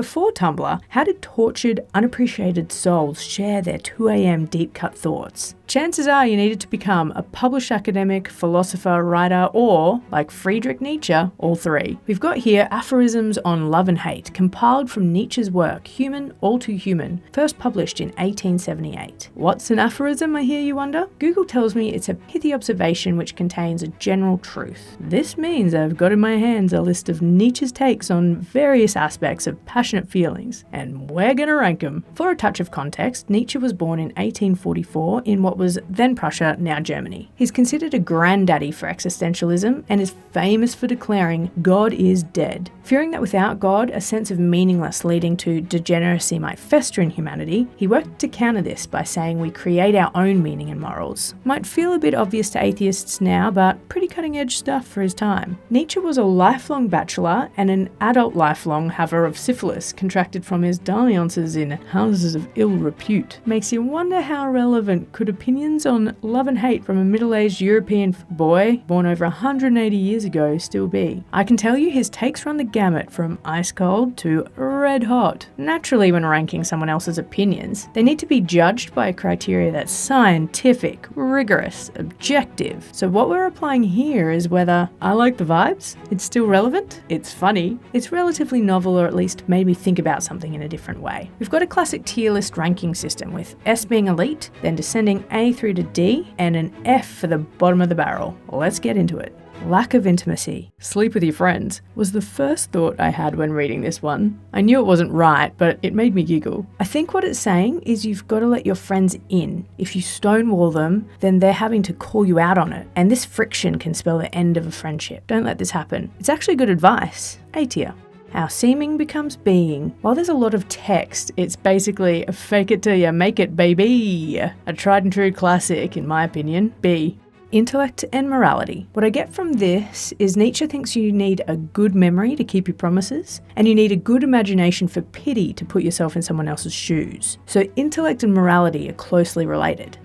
Before Tumblr, how did tortured, unappreciated souls share their 2 a.m. deep-cut thoughts? Chances are you needed to become a published academic, philosopher, writer, or, like Friedrich Nietzsche, all three. We've got here Aphorisms on Love and Hate, compiled from Nietzsche's work, Human, All Too Human, first published in 1878. What's an aphorism, I hear you wonder? Google tells me it's a pithy observation which contains a general truth. This means I've got in my hands a list of Nietzsche's takes on various aspects of passionate feelings, and we're gonna rank them. For a touch of context, Nietzsche was born in 1844 in what was then Prussia, now Germany. He's considered a granddaddy for existentialism and is famous for declaring God is dead. Fearing that without God, a sense of meaningless leading to degeneracy might fester in humanity, he worked to counter this by saying we create our own meaning and morals. Might feel a bit obvious to atheists now, but pretty cutting edge stuff for his time. Nietzsche was a lifelong bachelor and an adult lifelong haver of syphilis contracted from his dalliances in houses of ill repute. Makes you wonder how relevant could opinions on love and hate from a middle-aged European boy born over 180 years ago still be. I can tell you his takes run the gamut from ice cold to red hot. Naturally, when ranking someone else's opinions, they need to be judged by a criteria that's scientific, rigorous, objective. So what we're applying here is whether I like the vibes, it's still relevant, it's funny, it's relatively novel, or at least made me think about something in a different way. We've got a classic tier list ranking system with S being elite, then descending A through to D, and an F for the bottom of the barrel. Let's get into it. Lack of intimacy. Sleep with your friends was the first thought I had when reading this one. I knew it wasn't right, but it made me giggle. I think what it's saying is you've got to let your friends in. If you stonewall them, then they're having to call you out on it. And this friction can spell the end of a friendship. Don't let this happen. It's actually good advice. A tier. How seeming becomes being. While there's a lot of text, it's basically a fake it till you make it, baby. A tried and true classic, in my opinion. B. Intellect and morality. What I get from this is Nietzsche thinks you need a good memory to keep your promises, and you need a good imagination for pity to put yourself in someone else's shoes. So intellect and morality are closely related.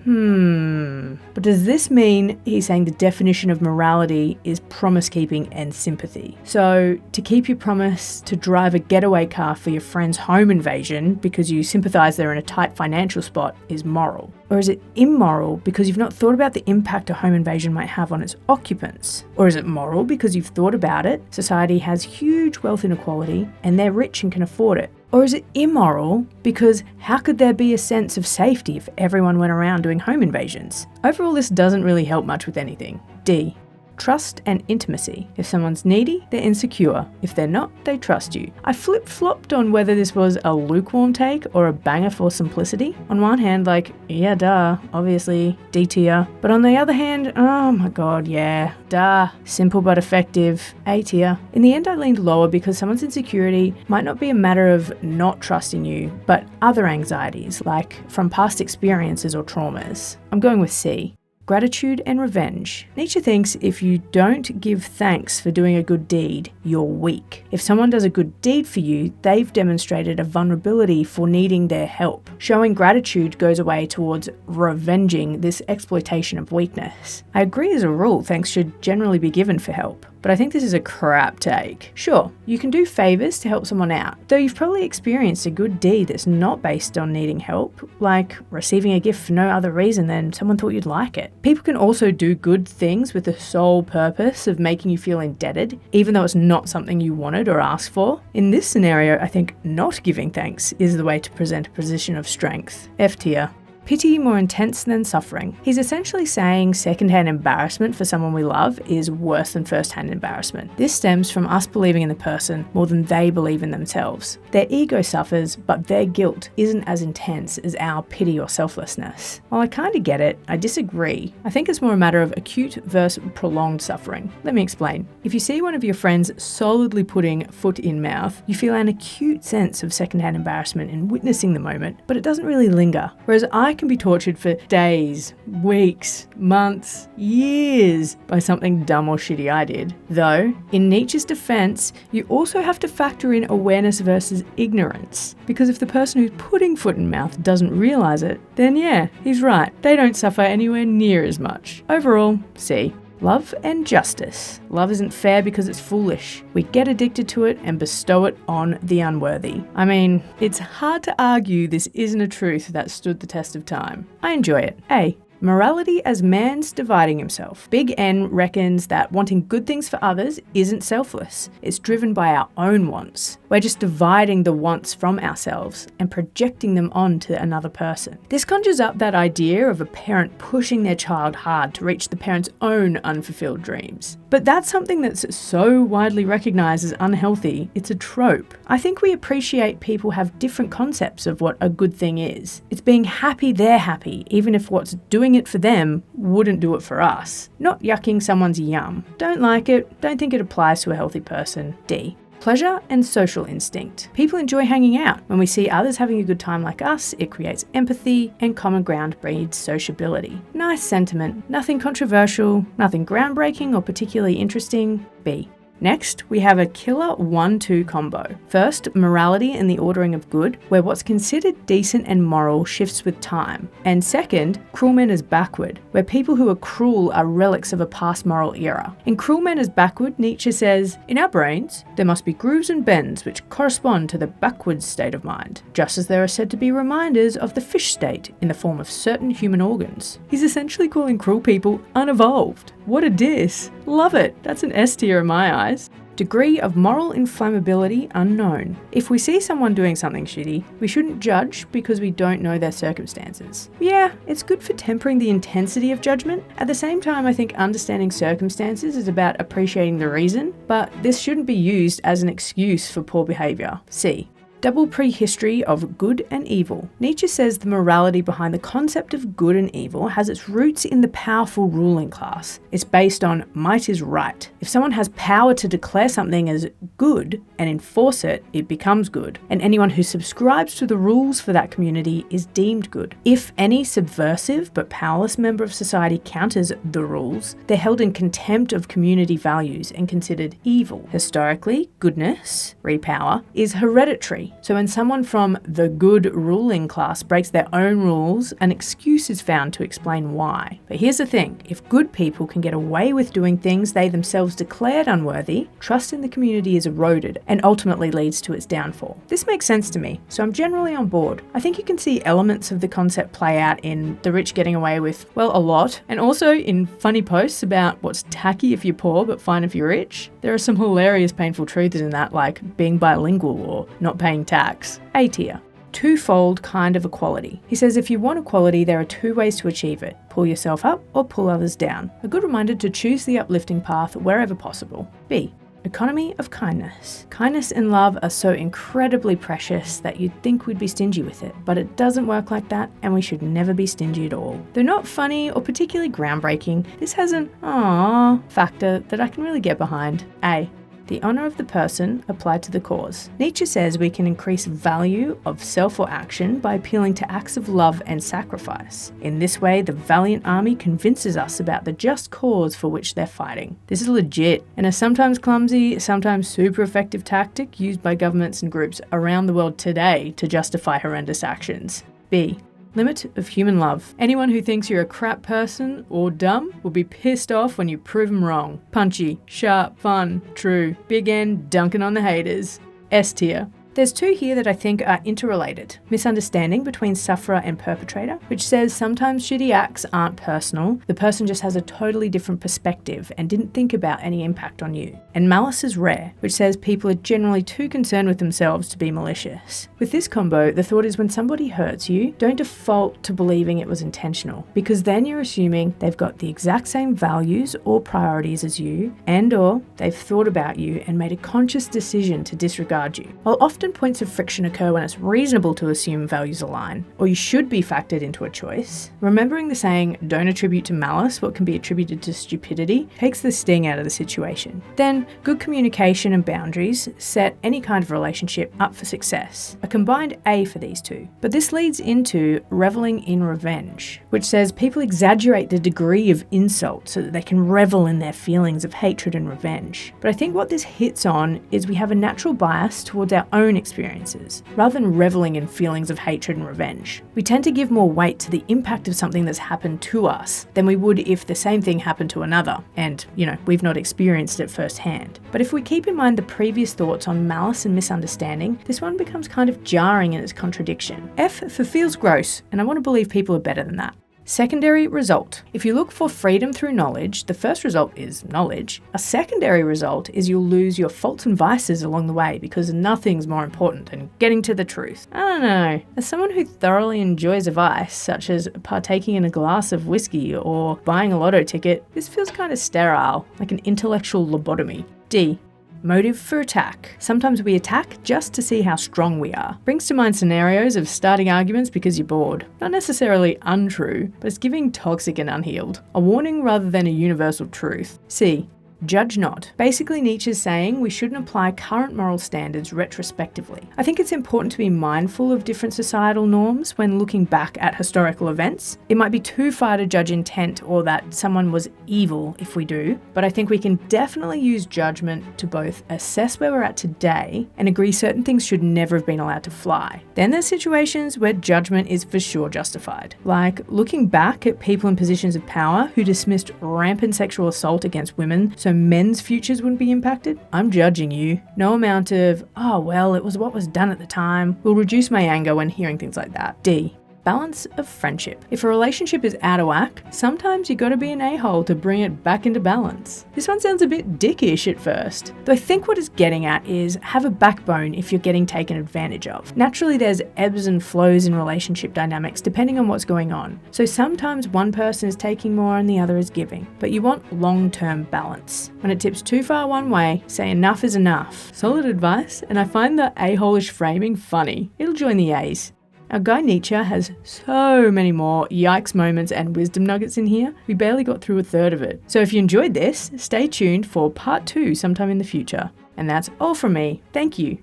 But does this mean he's saying the definition of morality is promise keeping and sympathy? So to keep your promise to drive a getaway car for your friend's home invasion because you sympathise they're in a tight financial spot is moral? Or is it immoral because you've not thought about the impact a home invasion might have on its occupants? Or is it moral because you've thought about it, society has huge wealth inequality, and they're rich and can afford it? Or is it immoral because how could there be a sense of safety if everyone went around doing home invasions? Overall, this doesn't really help much with anything. D. Trust and intimacy. If someone's needy, they're insecure. If they're not, they trust you. I flip-flopped on whether this was a lukewarm take or a banger for simplicity. On one hand, like, yeah, duh, obviously, D tier. But on the other hand, oh my god, yeah, duh, simple but effective, A tier. In the end, I leaned lower because someone's insecurity might not be a matter of not trusting you, but other anxieties, like from past experiences or traumas. I'm going with C. Gratitude and revenge. Nietzsche thinks if you don't give thanks for doing a good deed, you're weak. If someone does a good deed for you, they've demonstrated a vulnerability for needing their help. Showing gratitude goes away towards revenging this exploitation of weakness. I agree as a rule, thanks should generally be given for help. But I think this is a crap take. Sure, you can do favours to help someone out, though you've probably experienced a good deed that's not based on needing help, like receiving a gift for no other reason than someone thought you'd like it. People can also do good things with the sole purpose of making you feel indebted, even though it's not something you wanted or asked for. In this scenario, I think not giving thanks is the way to present a position of strength. F tier. Pity more intense than suffering. He's essentially saying secondhand embarrassment for someone we love is worse than firsthand embarrassment. This stems from us believing in the person more than they believe in themselves. Their ego suffers, but their guilt isn't as intense as our pity or selflessness. While I kinda get it, I disagree. I think it's more a matter of acute versus prolonged suffering. Let me explain. If you see one of your friends solidly putting foot in mouth, you feel an acute sense of secondhand embarrassment in witnessing the moment, but it doesn't really linger. Whereas I can be tortured for days, weeks, months, years by something dumb or shitty I did. Though, in Nietzsche's defense, you also have to factor in awareness versus ignorance. Because if the person who's putting foot in mouth doesn't realize it, then yeah, he's right. They don't suffer anywhere near as much. Overall, C. Love and justice. Love isn't fair because it's foolish. We get addicted to it and bestow it on the unworthy. I mean, it's hard to argue this isn't a truth that stood the test of time. I enjoy it. A. Morality as man's dividing himself. Big N reckons that wanting good things for others isn't selfless. It's driven by our own wants. We're just dividing the wants from ourselves and projecting them onto another person. This conjures up that idea of a parent pushing their child hard to reach the parent's own unfulfilled dreams. But that's something that's so widely recognised as unhealthy, it's a trope. I think we appreciate people have different concepts of what a good thing is. It's being happy they're happy, even if what's doing it for them wouldn't do it for us. Not yucking someone's yum. Don't like it, don't think it applies to a healthy person. D. Pleasure and social instinct. People enjoy hanging out. When we see others having a good time like us, it creates empathy, and common ground breeds sociability. Nice sentiment. Nothing controversial, nothing groundbreaking or particularly interesting. B. Next, we have a killer 1-2 combo. First, morality and the ordering of good, where what's considered decent and moral shifts with time. And second, cruel men as backward, where people who are cruel are relics of a past moral era. In Cruel Men as Backward, Nietzsche says, "In our brains, there must be grooves and bends which correspond to the backwards state of mind, just as there are said to be reminders of the fish state in the form of certain human organs." He's essentially calling cruel people unevolved. What a diss. Love it. That's an S tier in my eyes. Degree of moral inflammability unknown. If we see someone doing something shitty, we shouldn't judge because we don't know their circumstances. Yeah, it's good for tempering the intensity of judgment. At the same time, I think understanding circumstances is about appreciating the reason, but this shouldn't be used as an excuse for poor behaviour. C. Double prehistory of good and evil. Nietzsche says the morality behind the concept of good and evil has its roots in the powerful ruling class. It's based on might is right. If someone has power to declare something as good and enforce it, it becomes good. And anyone who subscribes to the rules for that community is deemed good. If any subversive but powerless member of society counters the rules, they're held in contempt of community values and considered evil. Historically, goodness, repower, is hereditary. So when someone from the good ruling class breaks their own rules, an excuse is found to explain why. But here's the thing, if good people can get away with doing things they themselves declared unworthy, trust in the community is eroded and ultimately leads to its downfall. This makes sense to me, so I'm generally on board. I think you can see elements of the concept play out in the rich getting away with, well, a lot, and also in funny posts about what's tacky if you're poor but fine if you're rich. There are some hilarious painful truths in that, like being bilingual or not paying tax. A tier. Twofold kind of equality. He says if you want equality, there are two ways to achieve it. Pull yourself up or pull others down. A good reminder to choose the uplifting path wherever possible. B. Economy of kindness. Kindness and love are so incredibly precious that you'd think we'd be stingy with it, but it doesn't work like that and we should never be stingy at all. Though not funny or particularly groundbreaking, this has an aww factor that I can really get behind. A. The honour of the person applied to the cause. Nietzsche says we can increase value of self or action by appealing to acts of love and sacrifice. In this way, the valiant army convinces us about the just cause for which they're fighting. This is legit, and a sometimes clumsy, sometimes super effective tactic used by governments and groups around the world today to justify horrendous actions. B. Limit of human love. Anyone who thinks you're a crap person or dumb will be pissed off when you prove them wrong. Punchy, sharp, fun, true. Big N dunking on the haters. S tier. There's two here that I think are interrelated. Misunderstanding between sufferer and perpetrator, which says sometimes shitty acts aren't personal, the person just has a totally different perspective and didn't think about any impact on you. And malice is rare, which says people are generally too concerned with themselves to be malicious. With this combo, the thought is when somebody hurts you, don't default to believing it was intentional, because then you're assuming they've got the exact same values or priorities as you, and or they've thought about you and made a conscious decision to disregard you. While often points of friction occur when it's reasonable to assume values align, or you should be factored into a choice, remembering the saying, don't attribute to malice what can be attributed to stupidity, takes the sting out of the situation. Then, good communication and boundaries set any kind of relationship up for success. A combined A for these two. But this leads into reveling in revenge, which says people exaggerate the degree of insult so that they can revel in their feelings of hatred and revenge. But I think what this hits on is we have a natural bias towards our own experiences, rather than reveling in feelings of hatred and revenge. We tend to give more weight to the impact of something that's happened to us than we would if the same thing happened to another, and, we've not experienced it firsthand. But if we keep in mind the previous thoughts on malice and misunderstanding, this one becomes kind of jarring in its contradiction. F for feels gross, and I want to believe people are better than that. Secondary result. If you look for freedom through knowledge, the first result is knowledge. A secondary result is you'll lose your faults and vices along the way because nothing's more important than getting to the truth. I don't know. As someone who thoroughly enjoys a vice, such as partaking in a glass of whiskey or buying a lotto ticket, this feels kind of sterile, like an intellectual lobotomy. D. Motive for attack. Sometimes we attack just to see how strong we are. Brings to mind scenarios of starting arguments because you're bored. Not necessarily untrue, but it's giving toxic and unhealed. A warning rather than a universal truth. C. Judge not. Basically, Nietzsche's saying we shouldn't apply current moral standards retrospectively. I think it's important to be mindful of different societal norms when looking back at historical events. It might be too far to judge intent or that someone was evil if we do, but I think we can definitely use judgment to both assess where we're at today and agree certain things should never have been allowed to fly. Then there's situations where judgment is for sure justified, like looking back at people in positions of power who dismissed rampant sexual assault against women so men's futures wouldn't be impacted. I'm judging you. No amount of, oh well, it was what was done at the time, will reduce my anger when hearing things like that. D. Balance of friendship. If a relationship is out of whack, sometimes you gotta be an a-hole to bring it back into balance. This one sounds a bit dickish at first, though I think what it's getting at is have a backbone if you're getting taken advantage of. Naturally, there's ebbs and flows in relationship dynamics depending on what's going on. So sometimes one person is taking more and the other is giving, but you want long-term balance. When it tips too far one way, say enough is enough. Solid advice, and I find the a-hole-ish framing funny. It'll join the A's. Our guy Nietzsche has so many more yikes moments and wisdom nuggets in here, we barely got through a third of it. So if you enjoyed this, stay tuned for part 2 sometime in the future. And that's all from me. Thank you.